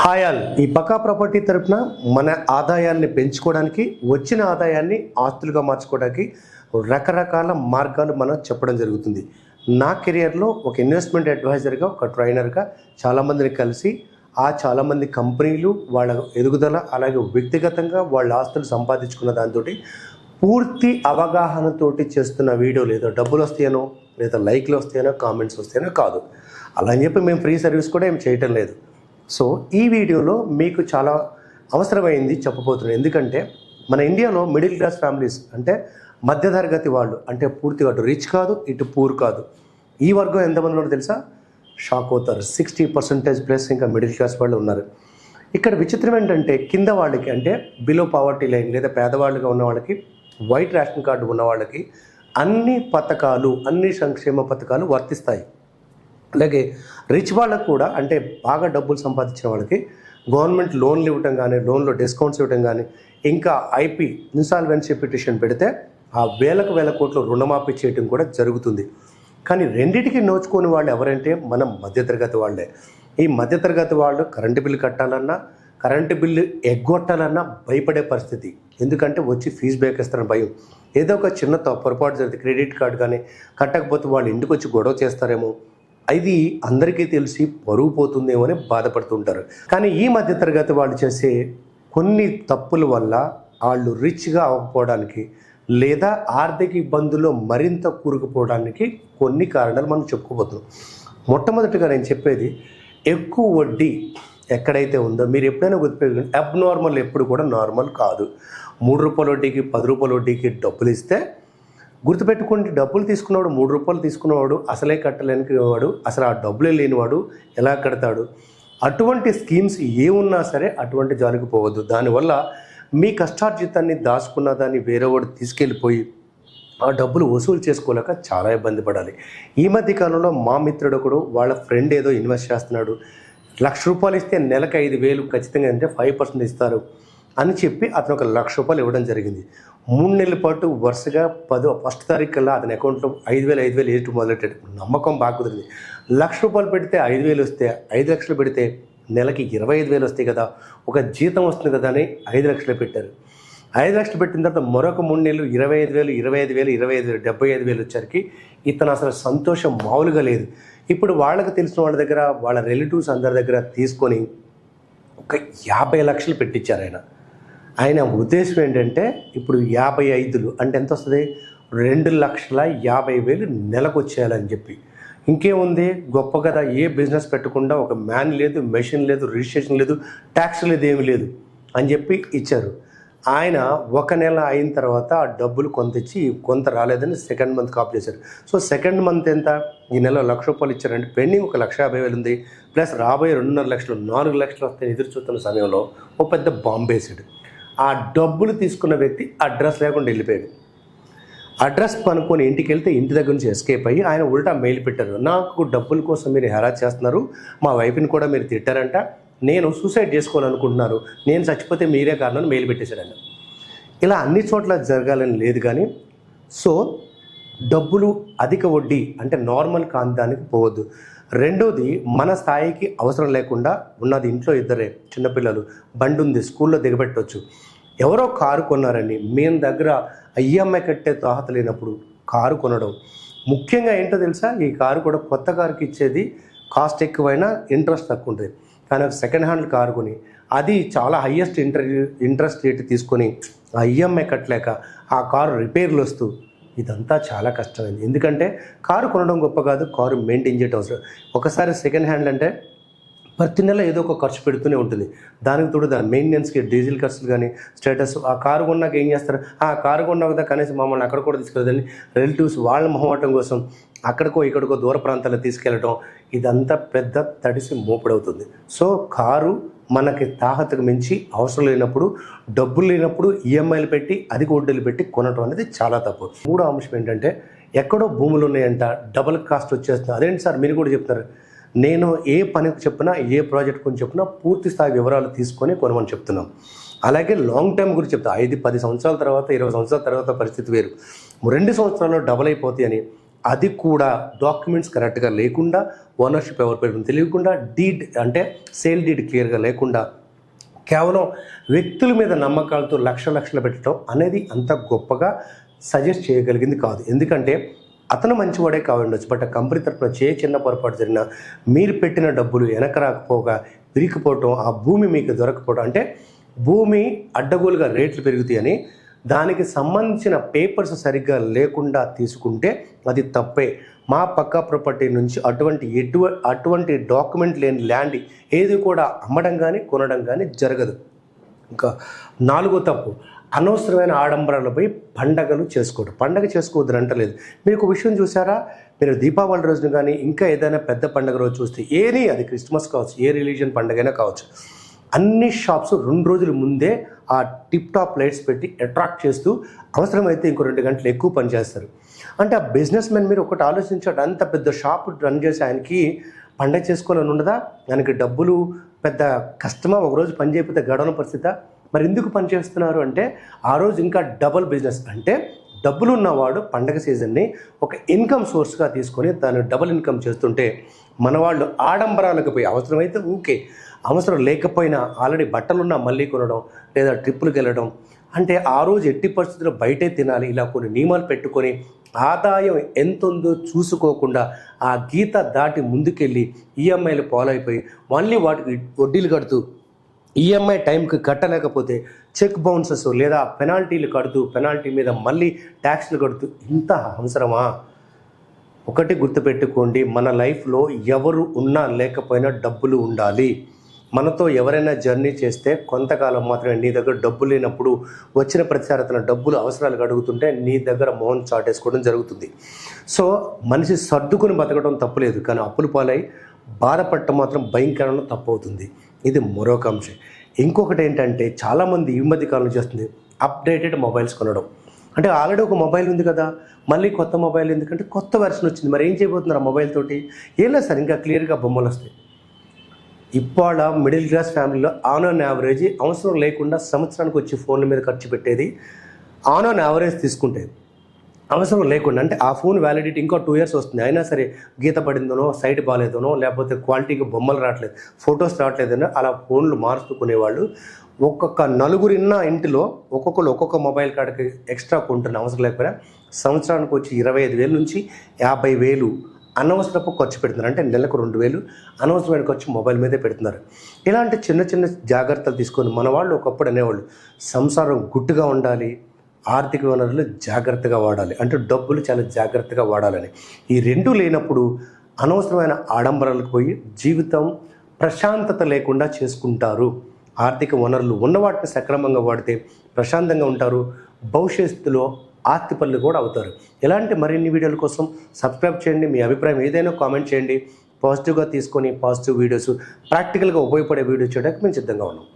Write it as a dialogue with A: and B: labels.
A: Hi all. ఈ పక్కా property తరపున మన ఆదాయాన్ని పెంచుకోవడానికి, వచ్చిన ఆదాయాన్ని ఆస్తులుగా మార్చుకోవడానికి రకరకాల మార్గాలు మనం చెప్పడం జరుగుతుంది. నా కెరియర్లో ఒక ఇన్వెస్ట్మెంట్ అడ్వైజర్గా, ఒక ట్రైనర్గా చాలామందిని కలిసి చాలామంది కంపెనీలు వాళ్ళ ఎదుగుదల, అలాగే వ్యక్తిగతంగా వాళ్ళ ఆస్తులు సంపాదించుకున్న దాంతో పూర్తి అవగాహనతోటి చేస్తున్న వీడియోలు ఏదో డబ్బులు వస్తాయనో, లేదా లైక్లు వస్తాయనో, కామెంట్స్ వస్తాయనో కాదు. అలా అని చెప్పి మేము ఫ్రీ సర్వీస్ కూడా ఏం చేయటం లేదు. సో ఈ వీడియోలో మీకు చాలా అవసరమైంది చెప్పబోతున్నాను. ఎందుకంటే మన ఇండియాలో మిడిల్ క్లాస్ ఫ్యామిలీస్ అంటే మధ్యతరగతి వాళ్ళు, అంటే పూర్తిగా అటు రిచ్ కాదు, ఇటు పూర్ కాదు, ఈ వర్గం ఎంతమంది ఉన్నారో తెలుసా? షాక్ అవుతారు. 60% ప్లస్ ఇంకా మిడిల్ క్లాస్ వాళ్ళు ఉన్నారు. ఇక్కడ విచిత్రం ఏంటంటే కింద వాళ్ళకి, అంటే బిలో పావర్టీ లైన్ లేదా పేదవాళ్ళుగా ఉన్న వాళ్ళకి, వైట్ రేషన్ కార్డు ఉన్న వాళ్ళకి అన్ని పథకాలు, అన్ని సంక్షేమ పథకాలు వర్తిస్తాయి. అలాగే రిచ్ వాళ్ళకు కూడా, అంటే బాగా డబ్బులు సంపాదించిన వాళ్ళకి గవర్నమెంట్ లోన్లు ఇవ్వటం కానీ, లోన్లో డిస్కౌంట్స్ ఇవ్వటం కానీ, ఇంకా ఐపీ ఇన్సాల్వెన్సీ పిటిషన్ పెడితే ఆ వేల కోట్లు రుణమాఫీ చేయటం కూడా జరుగుతుంది. కానీ రెండింటికి నోచుకోని వాళ్ళు ఎవరంటే మనం మధ్యతరగతి వాళ్ళే. ఈ మధ్యతరగతి వాళ్ళు కరెంటు బిల్లు కట్టాలన్నా, కరెంటు బిల్లు ఎగ్గొట్టాలన్నా భయపడే పరిస్థితి. ఎందుకంటే వచ్చి ఫీజు బేకేస్తారని భయం. ఏదో ఒక చిన్న పొరపాటు జరిగితే క్రెడిట్ కార్డు కానీ కట్టకపోతే వాళ్ళు ఇంటికి వచ్చి గొడవ చేస్తారేమో, ఇది అందరికీ తెలిసి పరువు పోతుందేమో అని బాధపడుతుంటారు. కానీ ఈ మధ్యతరగతి వాళ్ళు చేసే కొన్ని తప్పుల వల్ల వాళ్ళు రిచ్గా అవ్వకపోవడానికి, లేదా ఆర్థిక ఇబ్బందుల్లో మరింత కూరుకుపోవడానికి కొన్ని కారణాలు మనం చెప్పుకోబోతున్నాం. మొట్టమొదటిగా నేను చెప్పేది, ఎక్కువ వడ్డీ ఎక్కడైతే ఉందో మీరు ఎప్పుడైనా గుర్తుపెట్టుకోండి, అబ్నార్మల్ ఎప్పుడు కూడా నార్మల్ కాదు. 3 రూపాయల వడ్డీకి, 10 రూపాయల వడ్డీకి డబ్బులు ఇస్తే గుర్తుపెట్టుకోండి, డబ్బులు తీసుకున్నవాడు, 3 రూపాయలు తీసుకున్నవాడు అసలే కట్టలేనివాడు, అసలు ఆ డబ్బులే లేనివాడు ఎలా కడతాడు? అటువంటి స్కీమ్స్ ఏమున్నా సరే అటువంటి జాలికి పోవద్దు. దానివల్ల మీ కష్టార్జితాన్ని దాచుకున్న దాన్ని వేరేవాడు తీసుకెళ్ళిపోయి ఆ డబ్బులు వసూలు చేసుకోలేక చాలా ఇబ్బంది పడాలి. ఈ మధ్య కాలంలో మా మిత్రుడు ఒకడు వాళ్ళ ఫ్రెండ్ ఏదో ఇన్వెస్ట్ చేస్తున్నాడు, ₹1,00,000 ఇస్తే నెలకు 5,000 ఖచ్చితంగా, అంటే 5% ఇస్తారు అని చెప్పి అతను ఒక ₹1,00,000 ఇవ్వడం జరిగింది. 3 నెలల పాటు వరుసగా 1వ తారీఖు కల్లా అతని అకౌంట్లో 5,000 వేయటం మొదలెట్టాడు. నమ్మకం బాగా కుదిరింది. ₹1,00,000 పెడితే 5,000 వస్తే, 5 లక్షలు పెడితే నెలకి 25,000 వస్తాయి కదా, ఒక జీతం వస్తుంది కదా అని 5 లక్షలు పెట్టారు. 5 లక్షలు పెట్టిన తర్వాత మరొక 3 నెలలు 25,000, 75,000 వచ్చరికి ఇతను అసలు సంతోషం మామూలుగా లేదు. ఇప్పుడు వాళ్ళకి తెలిసిన వాళ్ళ దగ్గర, వాళ్ళ రిలేటివ్స్ అందరి దగ్గర తీసుకొని ఒక 50 లక్షలు పెట్టించారు ఆయన ఉద్దేశం ఏంటంటే, ఇప్పుడు 55 అంటే ఎంత వస్తుంది? 2,50,000 నెలకు వచ్చేయాలని చెప్పి. ఇంకేముంది, గొప్ప కదా. ఏ బిజినెస్ పెట్టకుండా, ఒక మ్యాన్ లేదు, మెషిన్ లేదు, రిజిస్ట్రేషన్ లేదు, ట్యాక్స్ లేదు, ఏమి లేదు అని చెప్పి ఇచ్చారు. ఆయన 1 నెల అయిన తర్వాత ఆ డబ్బులు కొంత ఇచ్చి, కొంత రాలేదని సెకండ్ మంత్ కాపీ చేశారు. సో సెకండ్ మంత్ ఎంత? ఈ నెల ₹1,00,000 ఇచ్చారంటే పెండింగ్ ఒక 1,50,000 ఉంది. ప్లస్ రాబోయే 2.5 లక్షలు, 4 లక్షలు వస్తే ఎదురు చూస్తున్న సమయంలో ఒక పెద్ద బాంబేసాడు. ఆ డబ్బులు తీసుకున్న వ్యక్తి అడ్రస్ లేకుండా వెళ్ళిపోయాడు. అడ్రస్ కనుక్కొని ఇంటికి వెళ్తే ఇంటి దగ్గర నుంచి ఎస్కేప్ అయ్యి ఆయన ఉల్టా మెయిల్ పెట్టారు, నాకు డబ్బుల కోసం మీరు హెరాస్ చేస్తున్నారు, మా వైఫ్ని కూడా మీరు తిట్టారంట, నేను సూసైడ్ చేసుకోవాలనుకుంటున్నారు, నేను చచ్చిపోతే మీరే కారణం మెయిల్ పెట్టేశాడు. ఇలా అన్ని చోట్ల జరగాలని లేదు. కానీ సో డబ్బులు అధిక వడ్డీ అంటే నార్మల్ కాంతానికి పోవద్దు. రెండోది, మన స్థాయికి అవసరం లేకుండా ఉన్నది, ఇంట్లో ఇద్దరే చిన్నపిల్లలు, బండి ఉంది, స్కూల్లో దిగబెట్టవచ్చు. ఎవరో కారు కొన్నారని మేము దగ్గర ఈఎంఐ కట్టే తాహత లేనప్పుడు కారు కొనడం. ముఖ్యంగా ఏంటో తెలుసా, ఈ కారు కూడా కొత్త కారుకి ఇచ్చేది కాస్ట్ ఎక్కువైనా ఇంట్రెస్ట్ తక్కువ ఉంటుంది. కానీ ఒక సెకండ్ హ్యాండ్ కారు కొని అది చాలా హయ్యెస్ట్ ఇంట్రెస్ట్ రేట్ తీసుకొని ఆ ఈఎంఐ కట్టలేక ఆ కారు రిపేర్లు వస్తూ, ఇదంతా చాలా కష్టమైంది. ఎందుకంటే కారు కొనడం గొప్ప కాదు, కారు మెయింటైన్ చేయడం అవసరం. ఒకసారి సెకండ్ హ్యాండ్ అంటే ప్రతి నెల ఏదో ఒక ఖర్చు పెడుతూనే ఉంటుంది. దానికి తోడు దాని మెయింటెనెన్స్కి డీజిల్ ఖర్చులు కానీ, స్టేటస్. ఆ కారు కొన్నాక ఏం చేస్తారు, ఆ కారు కొన్నా కదా కనీసం మమ్మల్ని అక్కడ కూడా తీసుకెళ్ళదని రిలేటివ్స్ వాళ్ళ మొహమాటం కోసం అక్కడికో ఇక్కడికో దూర ప్రాంతాల్లో తీసుకెళ్ళటం, ఇదంతా పెద్ద తడిసి మోపుడవుతుంది. సో కారు మనకి తాహతకు మించి అవసరం లేనప్పుడు, డబ్బులు లేనప్పుడు ఈఎంఐలు పెట్టి, అధిక వడ్డీలు పెట్టి కొనటం అనేది చాలా తప్పు. మూడో అంశం ఏంటంటే, ఎక్కడో భూములు ఉన్నాయంట, డబల్ కాస్ట్ వచ్చేస్తుంది. అదేంటి సార్ మీరు కూడా చెప్తున్నారు? నేను ఏ పనికి చెప్పినా, ఏ ప్రాజెక్ట్ గురించి చెప్పినా పూర్తి స్థాయి వివరాలు తీసుకొని కొనమని చెప్తున్నాం. అలాగే లాంగ్ టర్మ్ గురించి చెప్తా. 5-10 సంవత్సరాల తర్వాత, 20 సంవత్సరాల తర్వాత పరిస్థితి వేరు. 2 సంవత్సరాల్లో డబల్ అయిపోతాయి అని అది కూడా డాక్యుమెంట్స్ కరెక్ట్గా లేకుండా, ఓనర్షిప్ ఎవరి పేరు తెలియకుండా, డీడ్ అంటే సేల్ డీడ్ క్లియర్గా లేకుండా, కేవలం వ్యక్తుల మీద నమ్మకాలతో లక్షలు పెట్టడం అనేది అంత గొప్పగా సజెస్ట్ చేయగలిగింది కాదు. ఎందుకంటే అతను మంచివాడే కావచ్చు, బట్ ఆ కంపెనీ తరఫున చిన్న పొరపాటు జరిగినా మీరు పెట్టిన డబ్బులు వెనక రాకపోగా విరిగిపోవటం, ఆ భూమి మీకు దొరకపోవడం, అంటే భూమి అడ్డగోలుగా రేట్లు పెరుగుతాయని దానికి సంబంధించిన పేపర్స్ సరిగ్గా లేకుండా తీసుకుంటే అది తప్పే. మా పక్కా ప్రాపర్టీ నుంచి అటువంటి డాక్యుమెంట్ లేని ల్యాండ్ ఏది కూడా అమ్మడం కానీ కొనడం కానీ జరగదు. ఇంకా 4వ తప్పు, అనవసరమైన ఆడంబరాలపై పండగలు చేసుకోవడం. పండగ చేసుకోవద్దని అంటలేదు. మీరు ఒక విషయం చూసారా, మీరు దీపావళి రోజున కానీ ఇంకా ఏదైనా పెద్ద పండుగ రోజు చూస్తే అది క్రిస్మస్ కావచ్చు, ఏ రిలీజియన్ పండుగైనా కావచ్చు, అన్ని షాప్స్ 2 రోజుల ముందే ఆ టిప్ టాప్ లైట్స్ పెట్టి అట్రాక్ట్ చేస్తూ అవసరమైతే ఇంకో 2 గంటలు ఎక్కువ పనిచేస్తారు. అంటే ఆ బిజినెస్ మెన్ మీరు ఒకటి ఆలోచించాడు, అంత పెద్ద షాప్ రన్ చేసి ఆయనకి పండగ చేసుకోవాలని ఉండదా? ఆయనకి డబ్బులు పెద్ద కష్టమా? ఒకరోజు పని చేయకపోతే గడవన పరిస్థితి. మరి ఎందుకు పని చేస్తున్నారు అంటే ఆ రోజు ఇంకా డబుల్ బిజినెస్, అంటే డబ్బులు ఉన్నవాడు పండగ సీజన్ని ఒక ఇన్కమ్ సోర్స్గా తీసుకొని దాన్ని డబుల్ ఇన్కమ్ చేస్తుంటే, మన వాళ్ళు ఆడంబరాలకు పోయి అవసరమైతే అవసరం లేకపోయినా ఆల్రెడీ బట్టలున్నా మళ్ళీ కొనడం, లేదా ట్రిప్పులకు వెళ్ళడం, అంటే ఆ రోజు ఎట్టి పరిస్థితుల్లో బయటే తినాలి, ఇలా కొన్ని నియమాలు పెట్టుకొని ఆదాయం ఎంత ఉందో చూసుకోకుండా ఆ గీత దాటి ముందుకెళ్ళి ఈఎంఐలు పాలైపోయి మళ్ళీ వాటికి వడ్డీలు కడుతూ, ఈఎంఐ టైంకి కట్టలేకపోతే చెక్ బౌన్సెస్ లేదా పెనాల్టీలు కడుతూ, పెనాల్టీ మీద మళ్ళీ ట్యాక్స్లు కడుతూ, ఇంత అవసరమా? ఒకటి గుర్తుపెట్టుకోండి, మన లైఫ్లో ఎవరు ఉన్నా లేకపోయినా డబ్బులు ఉండాలి. మనతో ఎవరైనా జర్నీ చేస్తే కొంతకాలం మాత్రమే, నీ దగ్గర డబ్బు లేనప్పుడు వచ్చిన ప్రతిసారి తన డబ్బులు అవసరాలకు అడుగుతుంటే నీ దగ్గర మౌన్ చాటేసుకోవడం జరుగుతుంది. సో మనిషి సర్దుకుని బతకడం తప్పులేదు, కానీ అప్పులు పాలై బాధపడటం మాత్రం భయంకరంగా తప్పు అవుతుంది. ఇది మరొక అంశం. ఇంకొకటి ఏంటంటే చాలామంది ఈ మధ్య కాలంలో చేస్తుంది అప్డేటెడ్ మొబైల్స్ కొనడం. అంటే ఆల్రెడీ ఒక మొబైల్ ఉంది కదా, మళ్ళీ కొత్త మొబైల్ ఎందుకంటే కొత్త వెర్షన్ వచ్చింది, మరి ఏం చేయబోతున్నారు ఆ మొబైల్ తోటి? ఏం లేదు సార్, ఇంకా క్లియర్గా బొమ్మలు వస్తాయి. ఇవాళ మిడిల్ క్లాస్ ఫ్యామిలీలో ఆన్ యావరేజ్ అవసరం లేకుండా సంవత్సరానికి వచ్చి ఫోన్ల మీద ఖర్చు పెట్టేది ఆన్ యావరేజ్ తీసుకుంటే అవసరం లేకుండా, అంటే ఆ ఫోన్ వ్యాలిడిటీ ఇంకో 2 years వస్తుంది, అయినా సరే గీత పడిందనో, సైట్ బాగాలేదనో, లేకపోతే క్వాలిటీకి బొమ్మలు రావట్లేదు, ఫొటోస్ రావట్లేదనో అలా ఫోన్లు మారుస్తూ కొనేవాళ్ళు. ఒక్కొక్క నలుగురిన్న ఇంటిలో ఒక్కొక్కరు ఒక్కొక్క మొబైల్ కార్డుకి ఎక్స్ట్రా కొంటున్న అవసరం లేకపోయినా సంవత్సరానికి వచ్చి 25,000 నుంచి 50,000 అనవసరపు ఖర్చు పెడుతున్నారు. అంటే నెలకు 2,000 అనవసరమైన ఖర్చు మొబైల్ మీదే పెడుతున్నారు. ఇలాంటి చిన్న జాగ్రత్తలు తీసుకొని మన వాళ్ళు ఒకప్పుడు అనేవాళ్ళు సంసారం గుట్టుగా ఉండాలి, ఆర్థిక వనరులు జాగ్రత్తగా వాడాలి, అంటే డబ్బులు చాలా జాగ్రత్తగా వాడాలని. ఈ 2 లేనప్పుడు అనవసరమైన ఆడంబరాలకు పోయి జీవితం ప్రశాంతత లేకుండా చేసుకుంటారు. ఆర్థిక వనరులు ఉన్నవాటిని సక్రమంగా వాడితే ప్రశాంతంగా ఉంటారు, భవిష్యత్తులో ఆస్తి పనులు కూడా అవుతారు. ఇలాంటి మరిన్ని వీడియోల కోసం సబ్స్క్రైబ్ చేయండి. మీ అభిప్రాయం ఏదైనా కామెంట్ చేయండి. పాజిటివ్గా తీసుకొని పాజిటివ్ వీడియోస్, ప్రాక్టికల్గా ఉపయోగపడే వీడియో చేయడానికి మేము సిద్ధంగా ఉన్నాం.